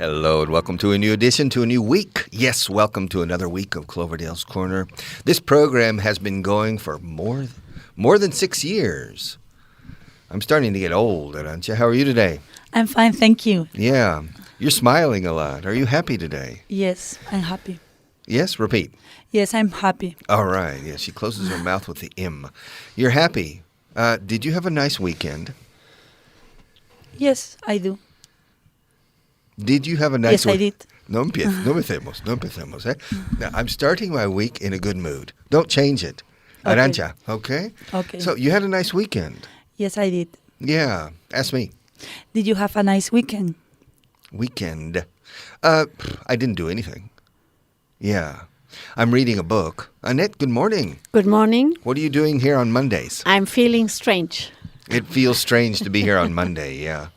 Hello and welcome to a new edition, to a new week. Yes, welcome to another week of Cloverdale's Corner. This program has been going for more than 6 years. I'm starting to get old, Arancha. How are you today? I'm fine, thank you. Yeah, you're smiling a lot. Are you happy today? Yes, I'm happy. Yes, repeat. Yes, I'm happy. All right, yeah, she closes her mouth with the M. You're happy. Did you have a nice weekend? Yes, I do. Did you have a nice Yes, I did. No empecemos, eh? Now, I'm starting my week in a good mood. Don't change it. Okay. Arancha, okay? Okay. So you had a nice weekend. Yes, I did. Yeah, ask me. Did you have a nice weekend? Weekend. I didn't do anything. Yeah. I'm reading a book. Annette, good morning. Good morning. What are you doing here on Mondays? I'm feeling strange. It feels strange to be here on Monday, yeah.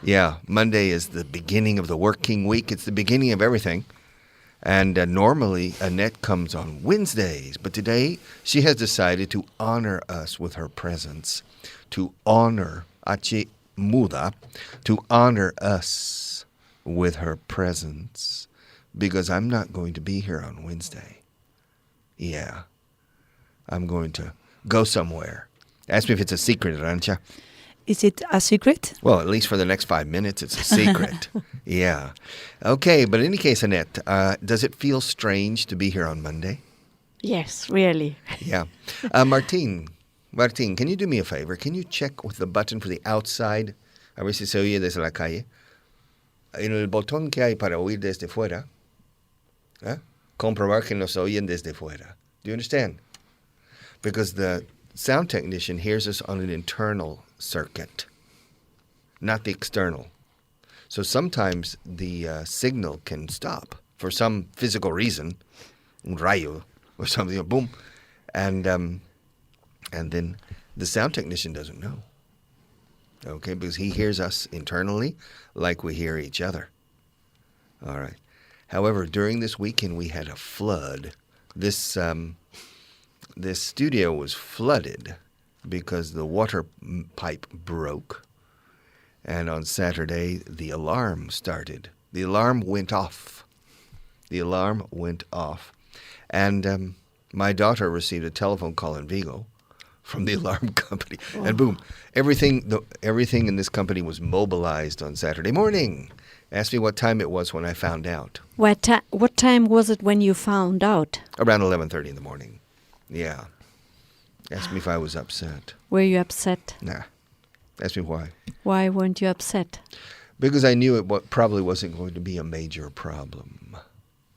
Yeah, Monday is the beginning of the working week. It's the beginning of everything. And normally, Annette comes on Wednesdays. But today, she has decided to honor us with her presence. To honor, Achi Muda, to honor us with her presence. Because I'm not going to be here on Wednesday. Yeah, I'm going to go somewhere. Ask me if it's a secret, Arancha. Is it a secret? Well, at least for the next 5 minutes, it's a secret. Yeah. Okay, but in any case, Annette, does it feel strange to be here on Monday? Yes, really. Yeah. Martin, can you do me a favor? Can you check with the button for the outside? A ver si se oye desde la calle. En el botón que hay para oír desde fuera. Comprobar que nos oyen desde fuera. Do you understand? Because the sound technician hears us on an internal circuit, not the external. So sometimes the signal can stop for some physical reason, un rayo or something, boom, and then the sound technician doesn't know. Okay, because he hears us internally like we hear each other. All right. However, during this weekend we had a flood. This studio was flooded because the water pipe broke. And on Saturday, the alarm started. The alarm went off. And my daughter received a telephone call in Vigo from the alarm company. Oh. And boom, everything in this company was mobilized on Saturday morning. Ask me what time it was when I found out. What time was it when you found out? Around 11:30 in the morning. Yeah. Ask me if I was upset. Were you upset? Nah. Ask me why. Why weren't you upset? Because I knew it probably wasn't going to be a major problem.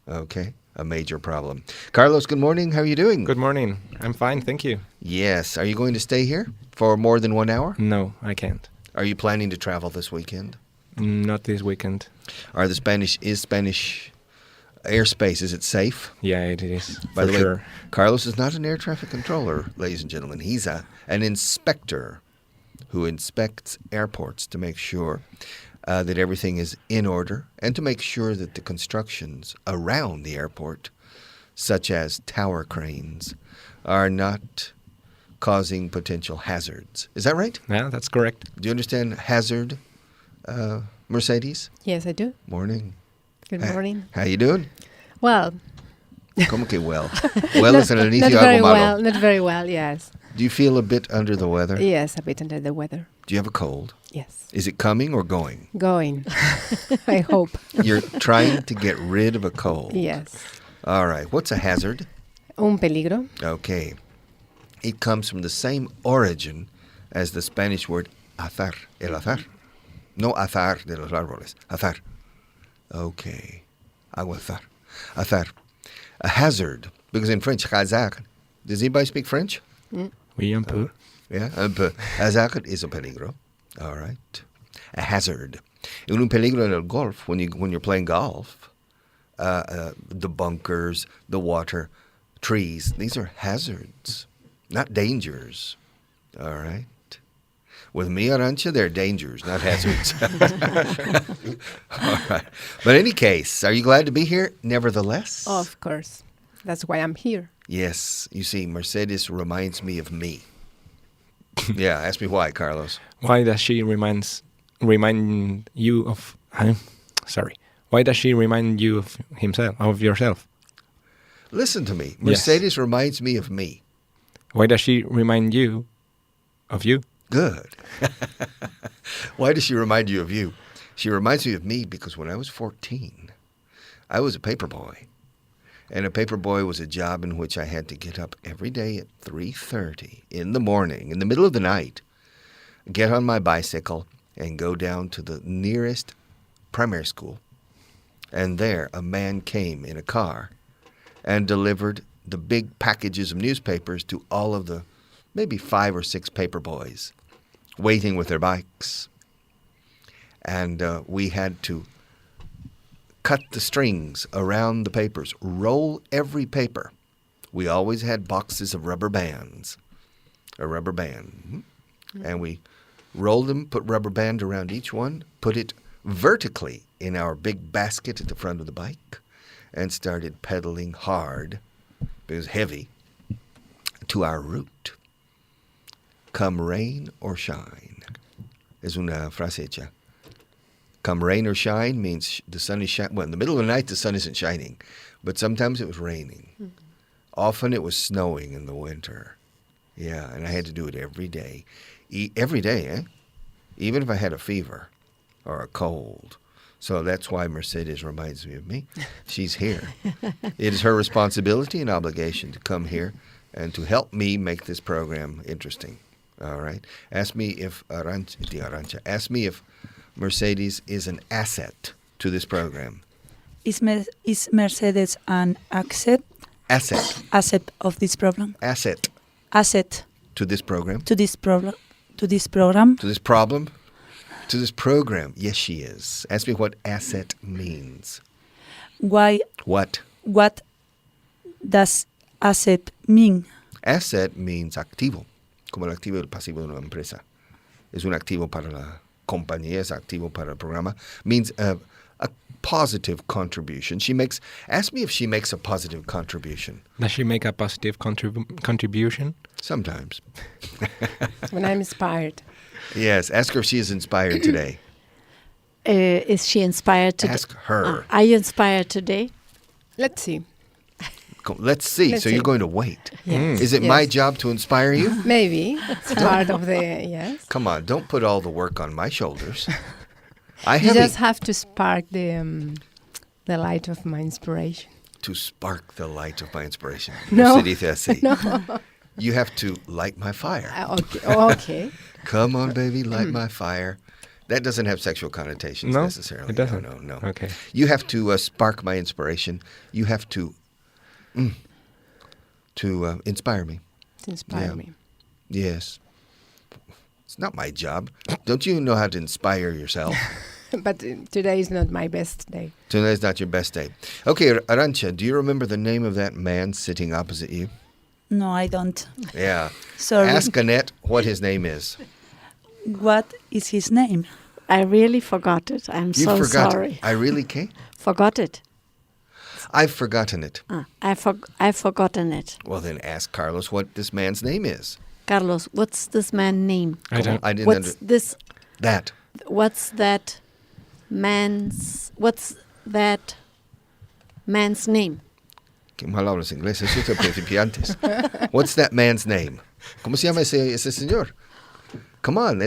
Okay? A major problem. Carlos, good morning. How are you doing? Good morning. I'm fine, thank you. Yes. Are you going to stay here for more than 1 hour? No, I can't. Are you planning to travel this weekend? Not this weekend. Is Spanish airspace, is it safe? Yeah, it is. By the way, sure. Carlos is not an air traffic controller, ladies and gentlemen. He's an inspector who inspects airports to make sure that everything is in order and to make sure that the constructions around the airport, such as tower cranes, are not causing potential hazards. Is that right? Yeah, that's correct. Do you understand hazard, Mercedes? Yes, I do. Morning. Good morning. How you doing? Well. ¿Cómo que well? Well es el inicio Not algo very malo. well. Not very well, yes. Do you feel a bit under the weather? Yes, a bit under the weather. Do you have a cold? Yes. Is it coming or going? Going. I hope. You're trying to get rid of a cold. Yes. All right. What's a hazard? Un peligro. Okay. It comes from the same origin as the Spanish word azar. El azar. No azar de los árboles. Azar. Okay. Aguazar. Azar. A hazard. Because in French, hazard. Does anybody speak French? Oui, un peu. Yeah, un peu. Hazard is a peligro. All right. A hazard. Un peligro en el golf, when you're playing golf, the bunkers, the water, trees, these are hazards, not dangers. All right. With me, Arancha, they're dangers, not hazards. All right. But in any case, are you glad to be here nevertheless? Of course. That's why I'm here. Yes. You see, Mercedes reminds me of me. Yeah, ask me why, Carlos. Why does she remind you of... Sorry. Why does she remind you of yourself? Listen to me. Yes. Mercedes reminds me of me. Why does she remind you of you? Good. Why does she remind you of you? She reminds me of me because when I was 14, I was a paper boy. And a paper boy was a job in which I had to get up every day at 3:30 in the morning, in the middle of the night, get on my bicycle and go down to the nearest primary school. And there a man came in a car and delivered the big packages of newspapers to all of the maybe 5 or 6 paper boys waiting with their bikes. And we had to cut the strings around the papers, roll every paper. We always had boxes of rubber bands, a rubber band. And we rolled them, put rubber band around each one, put it vertically in our big basket at the front of the bike, and started pedaling hard, it was heavy, to our route. Come rain or shine. Es una frase hecha. Come rain or shine means the sun is shining. Well, in the middle of the night, the sun isn't shining. But sometimes it was raining. Often it was snowing in the winter. Yeah, and I had to do it every day. Every day, eh? Even if I had a fever or a cold. So that's why Mercedes reminds me of me. She's here. It is her responsibility and obligation to come here and to help me make this program interesting. All right? Ask me if Mercedes is an asset to this program. Is Mercedes an Asset. asset of this program? Asset Asset to this program. to this program? To this program? To this problem. To this program. Yes, she is. Ask me what asset means. Why? What? What does asset mean? Asset means activo, como el activo y el pasivo de una empresa. Es un activo para la compañía, es activo para el programa. Means a positive contribution. Ask me if she makes a positive contribution. Does she make a positive contribution? Sometimes. When I'm inspired. Yes, ask her if she is inspired today. Is she inspired today? Ask her. Are you inspired today? Let's see. Let's see. Let's So see. you're going to wait. Yes. Is it Yes. my job to inspire you? Maybe. It's part of the, yes. Come on, don't put all the work on my shoulders. I You have just have to spark the light of my inspiration. to spark the light of my inspiration. No. Se dice así. You have to light my fire. Okay. Okay. Come on, baby, light my fire. That doesn't have sexual connotations No, necessarily. it doesn't. No. Okay. You have to spark my inspiration. You have to inspire me. To inspire Yeah. me. Yes. It's not my job. Don't you know how to inspire yourself? But today is not my best day. Today's not your best day. Okay, Arancha, do you remember the name of that man sitting opposite you? No, I don't. Yeah. Sorry. Ask Annette what his name is. What is his name? I really forgot it. I'm You so forgot. sorry. I really can't. Forgot it. I've forgotten it. I've forgotten it. Well, then ask Carlos what this man's name is. Carlos, what's this man's name? I don't. I didn't What's that. What's that man's name? ¿Qué mal hablas inglés? Eso es de principiantes. What's that man's name? ¿Cómo se llama ese señor? Come on,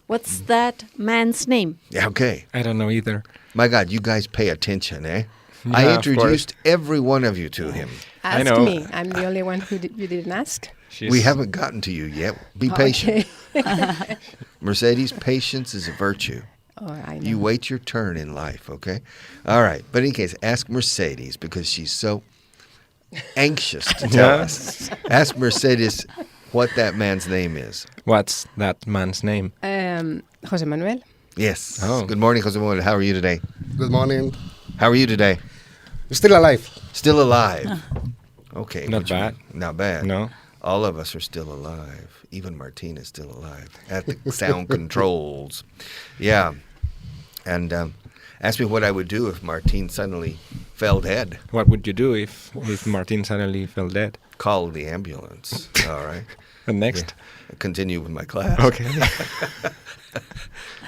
What's that man's name? yeah, okay. I don't know either. My God, you guys pay attention, eh? Yeah, I of introduced every one of you to him. Ask know. me. I'm the only one who you didn't ask. We haven't gotten to you yet. Be patient. Okay. Mercedes, patience is a virtue. Oh, I know. You wait your turn in life, okay? All right. But in any case, ask Mercedes because she's so anxious to tell Yeah. us. Ask Mercedes what that man's name is. What's that man's name? Jose Manuel. Yes. Oh. Good morning, Jose Manuel. How are you today? Good morning. How are you today? Still alive. Still alive. Okay. Not which- bad. Not bad. No. All of us are still alive. Even Martine is still alive at the sound controls. Yeah. And ask me what I would do if Martine suddenly fell dead. What would you do if Martin suddenly fell dead? Call the ambulance. All right. And next? Continue with my class. Okay.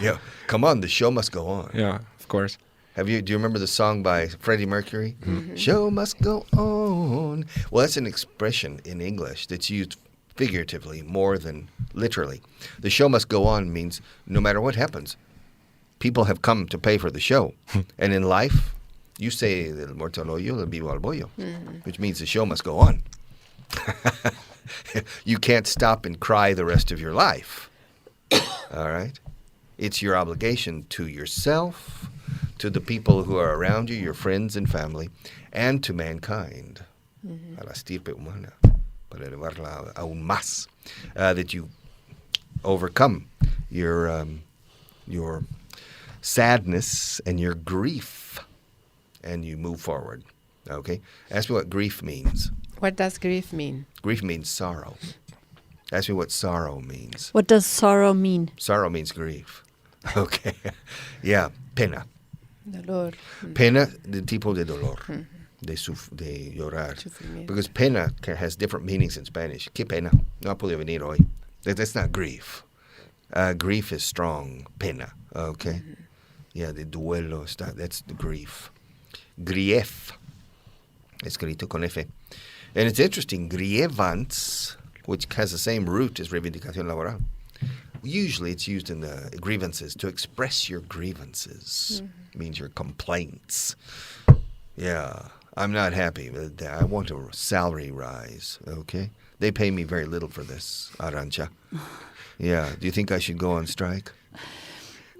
Yeah. Come on, the show must go on. Yeah, of course. Do you remember the song by Freddie Mercury? Show must go on. Well, that's an expression in English that's used figuratively more than literally. The show must go on means no matter what happens, people have come to pay for the show. And in life, you say, del muerto al hoyo, del vivo al bollo, which means the show must go on. You can't stop and cry the rest of your life. All right? It's your obligation to yourself, to the people who are around you, your friends and family, and to mankind. A la estirpe humana, para elevarla aún más. That you overcome your sadness and your grief, and you move forward. Okay? Ask me what grief means. What does grief mean? Grief means sorrow. Ask me what sorrow means. What does sorrow mean? Sorrow means grief. Okay. Yeah, pena. Dolor. Pena, the tipo de dolor, de llorar. Sufrimiento. Because pena has different meanings in Spanish. Qué pena. No pude venir hoy. That's not grief. Grief is strong. Pena. Okay? Yeah, the duelo. That's the grief. Grief. Escrito con F. And it's interesting. Grievance, which has the same root as reivindicación laboral. Usually it's used in the grievances to express your grievances. Means your complaints. Yeah, I'm not happy. I want a salary rise, okay? They pay me very little for this, Arancha. Yeah, do you think I should go on strike?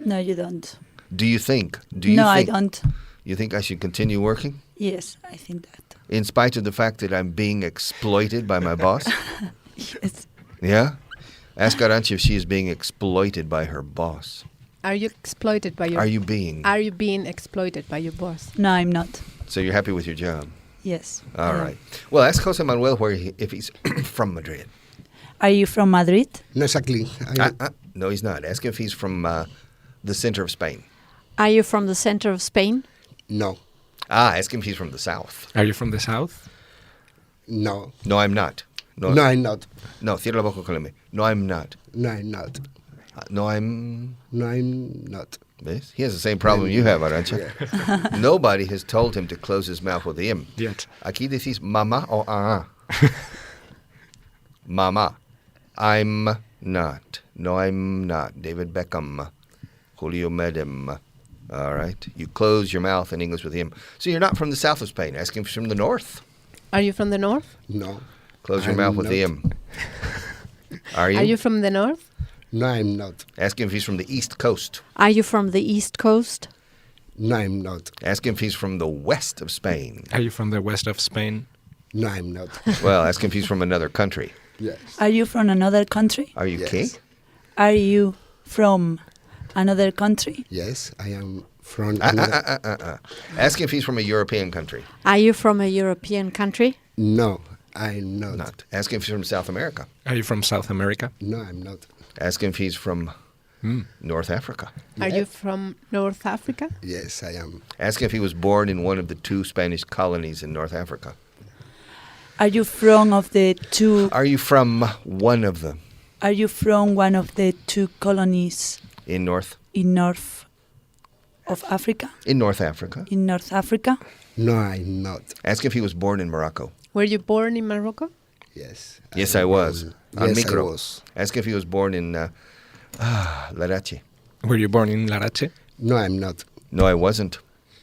No, you don't. Do you think? I don't. You think I should continue working? Yes, I think that. In spite of the fact that I'm being exploited by my boss? Yes. Yeah? Ask Arancha if she is being exploited by her boss. Are you exploited by your? Are you being? Are you being exploited by your boss? No, I'm not. So you're happy with your job? Yes. All right. Well, ask Jose Manuel if he's from Madrid. Are you from Madrid? No, exactly. No, he's not. Ask him if he's from the center of Spain. Are you from the center of Spain? No, Ask him if he's from the south. Are you from the south? no, No, I'm not. no, I'm not. No, cierra la boca con él. No, I'm not. No, I'm not. No, I'm... No, I'm not. ¿Ves? He has the same problem you have, Arancha. Yeah. Nobody has told him to close his mouth with the M. Yet. Aquí decís mamá o Mama. I'm not. No, I'm not. David Beckham. Julio Medem. All right. You close your mouth in English with him. So you're not from the south of Spain. Ask him if he's from the north. Are you from the north? No. Close your I'm mouth with not. the M. Are you? Are you from the north? No, I'm not. Ask him if he's from the east coast. Are you from the east coast? No, I'm not. Ask him if he's from the west of Spain. Are you from the west of Spain? No, I'm not. Well, ask him if he's from another country. Yes. Are you from another country? Are you Yes. gay? Are you from another country? Yes, I am from another. Ask him if he's from a European country. Are you from a European country? No, I'm not. Not. Ask him if he's from South America. Are you from South America? No, I'm not. Ask him if he's from North Africa. Are you from North Africa? Yes, I am. Ask him if he was born in one of the 2 Spanish colonies in North Africa. Are you from of the two? Are you from one of them Are you from one of the 2 colonies in North Africa? In North Africa. In North Africa? No, I'm not. Ask if he was born in Morocco. Were you born in Morocco? Yes. Yes, I was. On Yes, I Micro. was. Ask if he was born in Larache. Were you born in Larache? No, I'm not. No, I wasn't.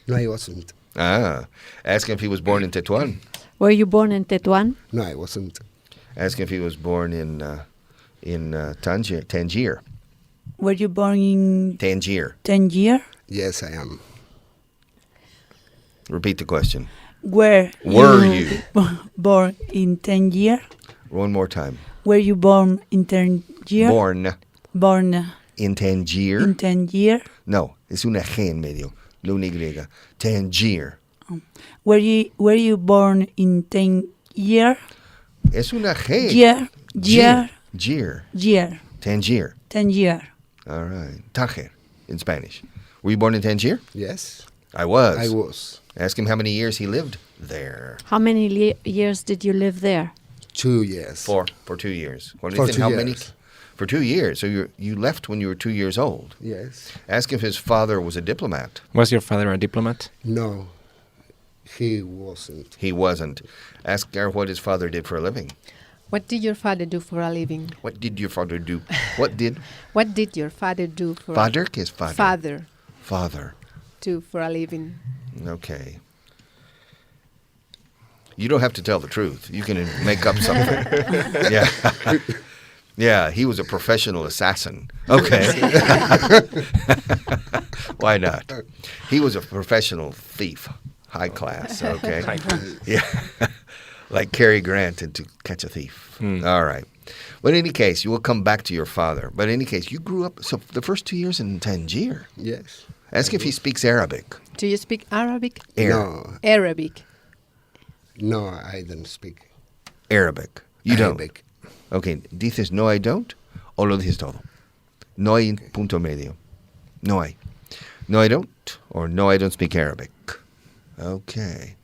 No, I wasn't. Ask him if he was born in Tetuan. Were you born in Tetuan? No, I wasn't. Ask him if he was born in Tangier. Were you born in Tangier. Tangier? Yes, I am. Repeat the question. Were you born in Tangier? One more time. Were you born in Tangier? Born in Tangier. in Tangier? No, es una G en medio, no una Y. Tangier. Were you born in Tangier? Es una G. Year. Tangier. Tangier. All right. Tánger in Spanish. Were you born in Tangier? Yes, I was. I was. Ask him how many years he lived there. How many years did you live there? 2 years. For 2 years. Cuando For dicen 2 how years. many, For 2 years. So you left when you were 2 years old. Yes. Ask if his father was a diplomat. Was your father a diplomat? No, he wasn't. He wasn't. Ask her what his father did for a living. What did your father do for a living? What did your father do? What did? What did your father do for Father? ¿Qué es father? father Father. do for a living? Okay. You don't have to tell the truth. You can make up something. Yeah. Yeah, he was a professional assassin. Okay. Why not? He was a professional thief. High class, okay? Yeah. Like Cary Grant in To Catch a Thief. All right. But in any case, you will come back to your father. But in any case, you grew up, so the first 2 years in Tangier. Yes. Ask if he speaks Arabic. Do you speak Arabic? No, Arabic. no, I don't speak Arabic. You Arabic. don't. Okay, dices no I don't o lo dices todo. No hay punto medio. No hay. No I don't or no I don't speak Arabic. Okay.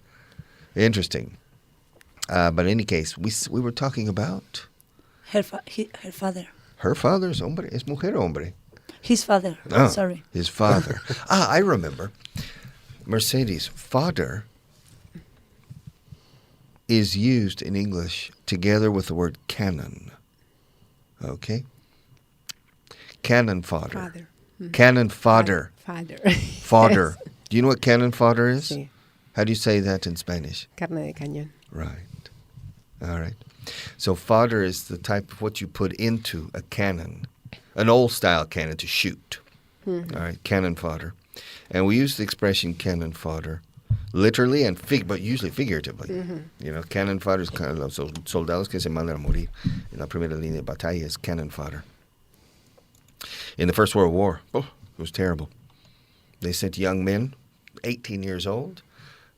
Interesting. But in any case, we were talking about Her father. her father's hombre. ¿Es mujer o hombre? His father. Oh, Sorry. His father. I remember. Mercedes' father is used in English together with the word cannon. Okay? Cannon fodder. Father. Cannon fodder. Father. Fodder. Do you know what cannon fodder is? Sí. How do you say that in Spanish? Carne de cañón. Right. All right. So fodder is the type of what you put into a cannon, an old-style cannon to shoot. All right, cannon fodder. And we use the expression cannon fodder literally and but usually figuratively. You know, cannon fodder is kind of los soldados que se mandan a morir en la primera línea de batalla is cannon fodder. In the First World War, it was terrible. They sent young men, 18 years old,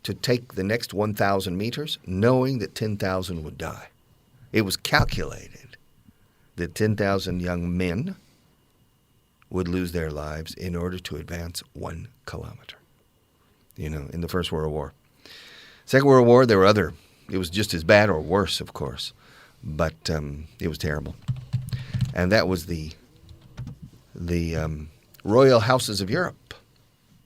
to take the next 1,000 meters, knowing that 10,000 would die. It was calculated that 10,000 young men would lose their lives in order to advance 1 kilometer, you know, in the First World War. Second World War, it was just as bad or worse, of course, but it was terrible. And that was the royal houses of Europe.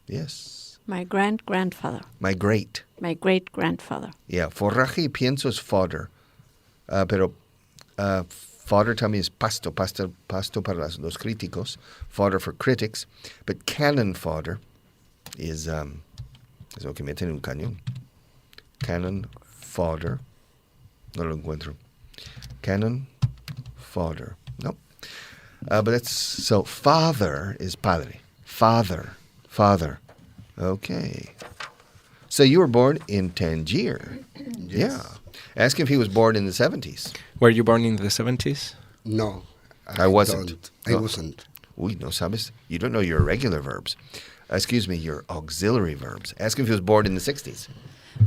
Yes. My great-grandfather. My great. My great-grandfather. Yeah, forraje y pienso es fodder. Pero fodder también es pasto para los críticos, fodder for critics. But cannon fodder es lo que meten en un cañón. Cannon fodder. No lo encuentro. Cannon fodder. No. But that's, so father is padre. Father. Okay. So you were born in Tangier. Yes. Yeah. Ask him if he was born in the 70s. Were you born in the 70s? No, I wasn't. don't. I No. wasn't. Uy, no sabes. You don't know your irregular verbs. Excuse me, your auxiliary verbs. Ask him if he was born in the 60s.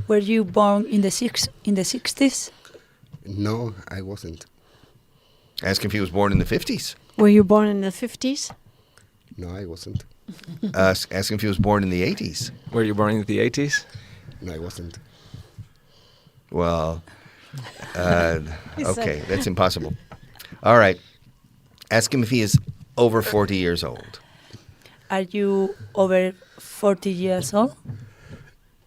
Were you born in the 60s? No, I wasn't. Ask him if he was born in the 50s. Were you born in the 50s? No, I wasn't. Ask him if he was born in the 80s. Were you born in the 80s? No, I wasn't. Well, okay, that's impossible. All right. Ask him if he is over 40 years old. Are you over 40 years old?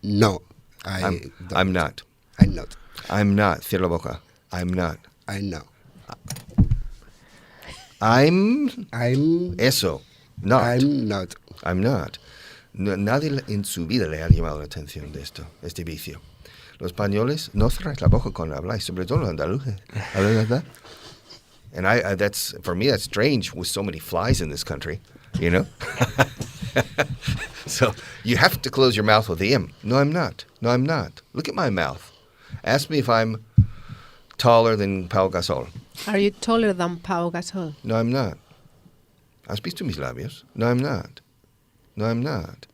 No, I'm not. I'm not. I'm not. Cierra la boca. I'm not. I know. I'm I'm eso. Not. I'm not. I'm not. Nadie en su vida le ha llamado la atención de este vicio. Los españoles no cerráis la boca cuando habláis, sobre todo los andaluces. ¿Hablan verdad? And that's, for me, that's strange with so many flies in this country, you know? So you have to close your mouth with the M. No, I'm not. No, I'm not. Look at my mouth. Ask me if I'm taller than Pau Gasol. Are you taller than Pau Gasol? No, I'm not. ¿Has visto mis labios? No, I'm not. No, I'm not.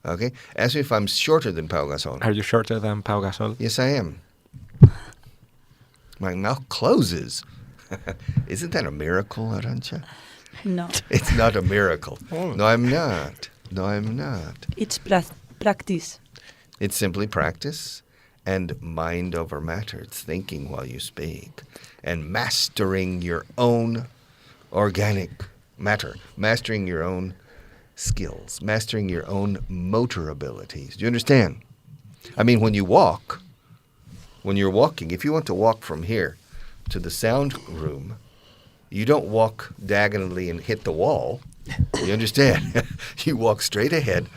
Okay? Ask me if I'm shorter than Pau Gasol. Are you shorter than Pau Gasol? Yes, I am. My mouth closes. Isn't that a miracle, Arancha? No. It's not a miracle. No, I'm not. No, I'm not. It's practice. It's simply practice and mind over matter. It's thinking while you speak and mastering your own organic matter, mastering your own skills, mastering your own motor abilities. Do you understand? I mean, when you're walking, if you want to walk from here to the sound room, you don't walk diagonally and hit the wall. You understand? You walk straight ahead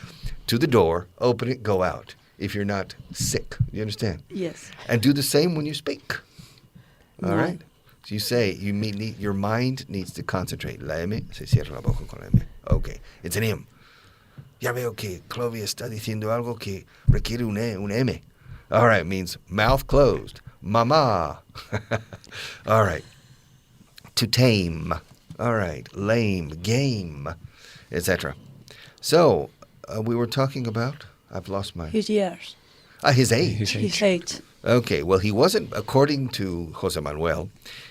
to the door, open it, go out. If you're not sick, you understand? Yes. And do the same when you speak. All Right. right? So you say, your mind needs to concentrate. La M, se cierra la boca con la M. Okay. It's an M. Ya veo que Clovia está diciendo algo que requiere un M. All right, means mouth closed. Mama. All right. To tame. All right. Lame. Game. Etc. So, we were talking about, I've lost my... His years. His age. His age. Okay, well, he wasn't, according to Jose Manuel,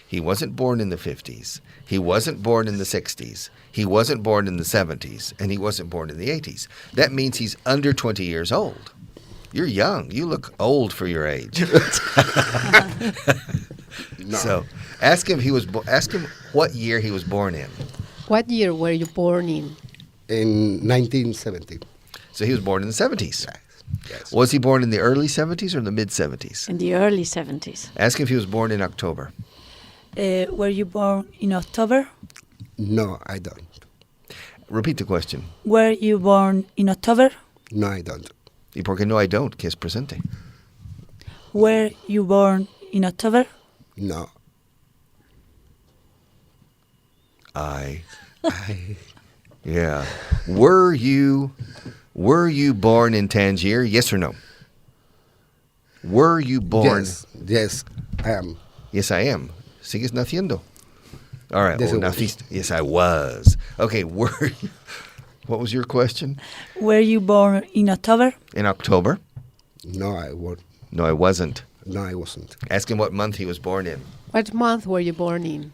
he wasn't born in the 50s. He wasn't born in the 60s. He wasn't born in the 70s. And he wasn't born in the 80s. That means he's under 20 years old. You're young. You look old for your age. No. So ask him ask him what year he was born in. What year were you born in? In 1970. So he was born in the 70s. Yes. Was he born in the early 70s or the mid 70s? In the early 70s. Ask him if he was born in October. Were you born in October? No, I don't. Repeat the question. Were you born in October? No, I don't. ¿Y por qué no I don't? Que es presente. Were you born in October? No. I. I, Yeah. Were you born in Tangier? Yes or no? Were you born? yes, I am. Yes, I am. ¿Sigues naciendo? All right. Yes, Oh, I was. naciste. Yes, I was. Okay. Were you, what was your question? Were you born in October? In October? No, I won't. No, I wasn't. No, I wasn't. Ask him what month he was born in. What month were you born in?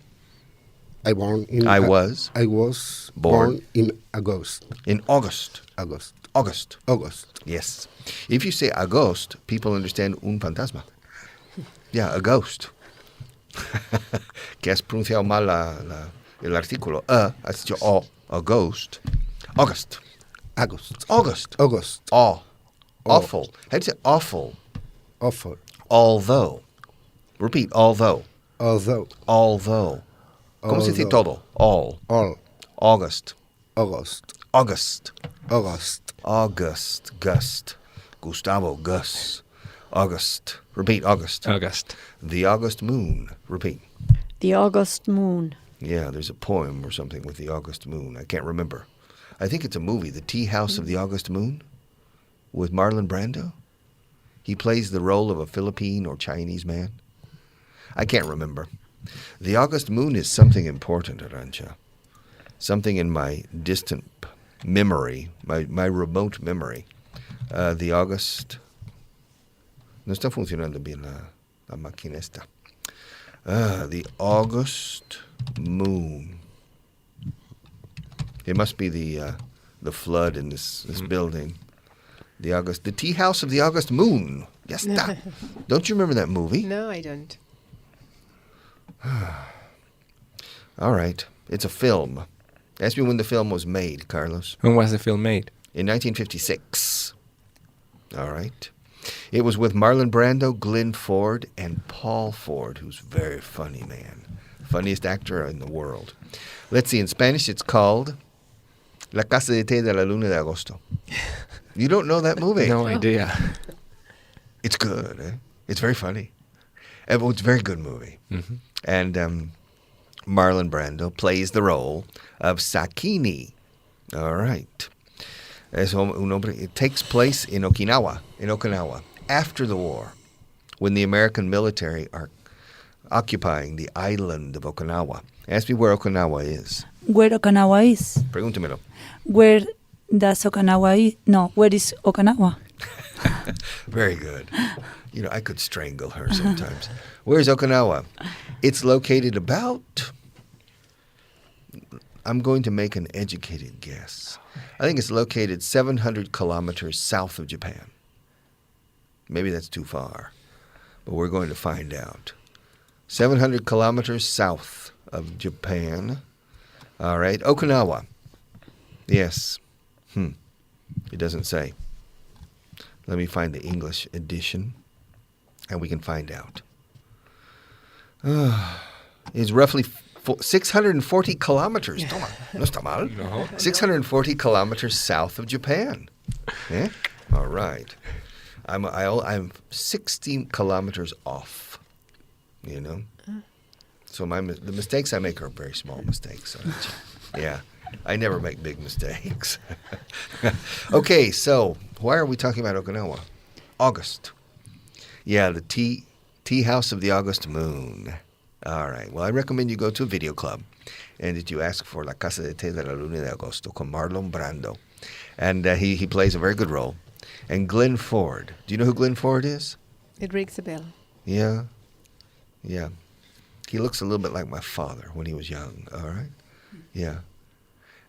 I I was born in August. in August. August. August. August. Yes. If you say Agost, people understand un fantasma. Yeah, a ghost. Que has pronunciado mal el artículo. Has dicho a ghost. August. August. August. August. Awful. How do you say awful? Awful. Although. Repeat, although. Although. Although. ¿Cómo se dice Although. todo? All. All. August. August. August. August. August. Gust. Gustavo. Gus. August. Repeat, August. August. The August moon. Repeat. The August moon. Yeah, there's a poem or something with the August moon. I can't remember. I think it's a movie, The Tea House of the August Moon, with Marlon Brando. He plays the role of a Philippine or Chinese man. I can't remember. The August moon is something important, Arancha. Something in my distant memory, my remote memory. The August... No está funcionando bien la máquina esta. The August moon. It must be the flood in this building. The Tea House of the August Moon. Ya está. Don't you remember that movie? No, I don't. All right. It's a film. Ask me when the film was made, Carlos. When was the film made? In 1956. All right. It was with Marlon Brando, Glenn Ford, and Paul Ford, who's a very funny man. Funniest actor in the world. Let's see. In Spanish, it's called La Casa de Té de la Luna de Agosto. You don't know that movie? No idea. It's good. Eh? It's very funny. It's a very good movie. Mm-hmm. And Marlon Brando plays the role of Sakini. All right. It takes place in Okinawa, after the war, when the American military are occupying the island of Okinawa. Ask me where Okinawa is. Where Okinawa is? Pregúntemelo. Where does Okinawa is? No, where is Okinawa? Very good. You know, I could strangle her sometimes. Where's Okinawa? It's located about... I'm going to make an educated guess. I think it's located 700 kilometers south of Japan. Maybe that's too far. but we're going to find out. 700 kilometers south of Japan. All right. Okinawa. Yes. It doesn't say. Let me find the English edition, and we can find out. It's roughly 640 kilometers. Toma, no está mal. No. 640 kilometers south of Japan. Eh? All right. I'm 60 kilometers off. You know. So the mistakes I make are very small mistakes. Yeah. I never make big mistakes. Okay, so why are we talking about Okinawa? August. Yeah, the tea house of the August moon. All right. Well, I recommend you go to a video club and that you ask for La Casa de Té de la Luna de Agosto con Marlon Brando. And he plays a very good role. And Glenn Ford. Do you know who Glenn Ford is? It rings a bell. Yeah. Yeah. He looks a little bit like my father when he was young. All right. Yeah.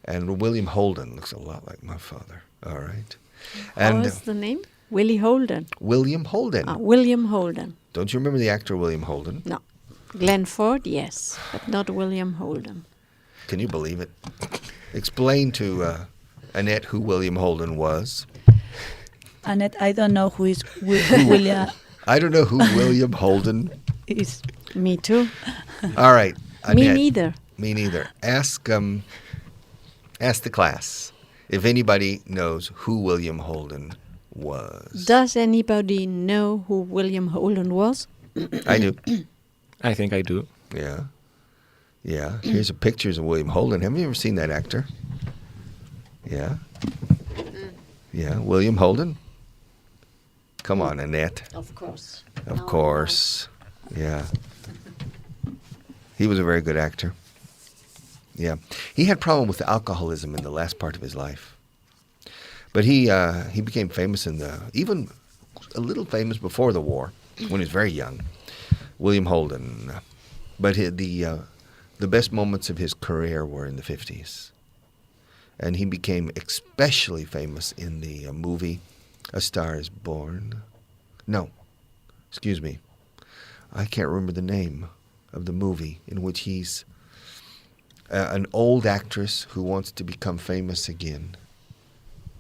And William Holden looks a lot like my father. All right. And What's the name? Willie Holden. William Holden. William Holden. Don't you remember the actor William Holden? No. Glenn Ford, yes, but not William Holden. Can you believe it? Explain to Annette who William Holden was. Annette, I don't know who is William. I don't know who William Holden Is. Me too. All right. Me Annette. neither. Me neither. Ask the class if anybody knows who William Holden was. Does anybody know who William Holden was? I do. I think I do. Yeah. Yeah. Here's a pictures of William Holden. Have you ever seen that actor? Yeah. Yeah. William Holden. Come on, Annette. Of course. Of course. Yeah. He was a very good actor. Yeah. He had problem with alcoholism in the last part of his life. But he became famous even a little famous before the war when he was very young. William Holden. But the best moments of his career were in the 50s. And he became especially famous in the movie A Star is Born. No. Excuse me. I can't remember the name of the movie in which he's an old actress who wants to become famous again.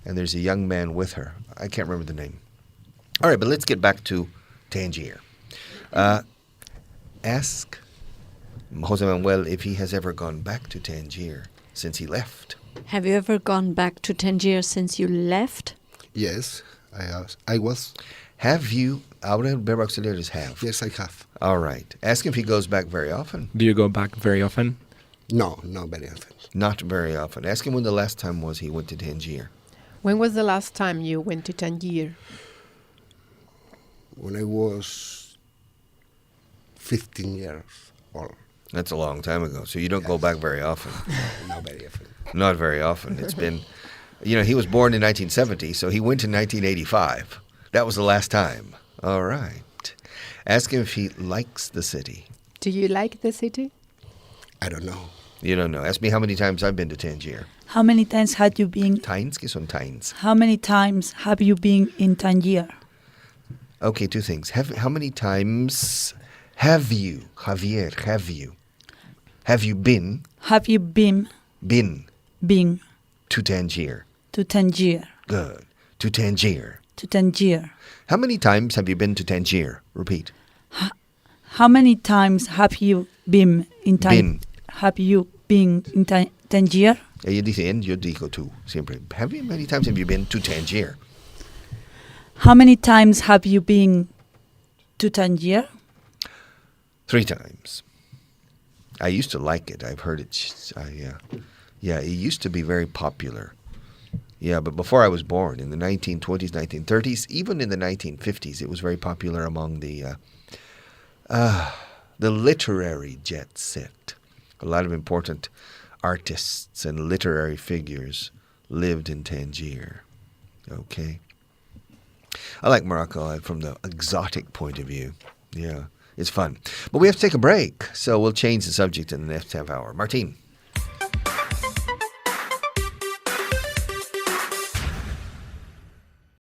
And there's a young man with her. I can't remember the name. All right, but let's get back to Tangier. Ask Jose Manuel if he has ever gone back to Tangier since he left. Have you ever gone back to Tangier since you left? Yes, I was. Have you? Ahora el verbo auxiliar is have. Yes, I have. All right. Ask him if he goes back very often. Do you go back very often? No, not very often. Not very often. Ask him when the last time was he went to Tangier. When was the last time you went to Tangier? When I was 15 years old. That's a long time ago. So you don't go back very often. No, not very often. Not very often. It's been, he was born in 1970, so he went in 1985. That was the last time. All right. Ask him if he likes the city. Do you like the city? I don't know. You don't know. Ask me how many times I've been to Tangier. How many times had you been? Tines? ¿Qué son tines? How many times have you been in Tangier? Okay, two things. How many times have you, Javier, have you been Have you been to Tangier? to Tangier? Good. To Tangier. To Tangier. How many times have you been to Tangier? Repeat. How many times have you been in Tangier? Have you been in Tangier? Ella dice en, yo digo tú, siempre. Many times have you been to Tangier? How many times have you been to Tangier? 3 times. I used to like it. I've heard it. It used to be very popular. Yeah, but before I was born, in the 1920s, 1930s, even in the 1950s, it was very popular among the literary jet set. A lot of important artists and literary figures lived in Tangier. Okay. I like Morocco from the exotic point of view. Yeah, it's fun. But we have to take a break, so we'll change the subject in the next half hour. Martin.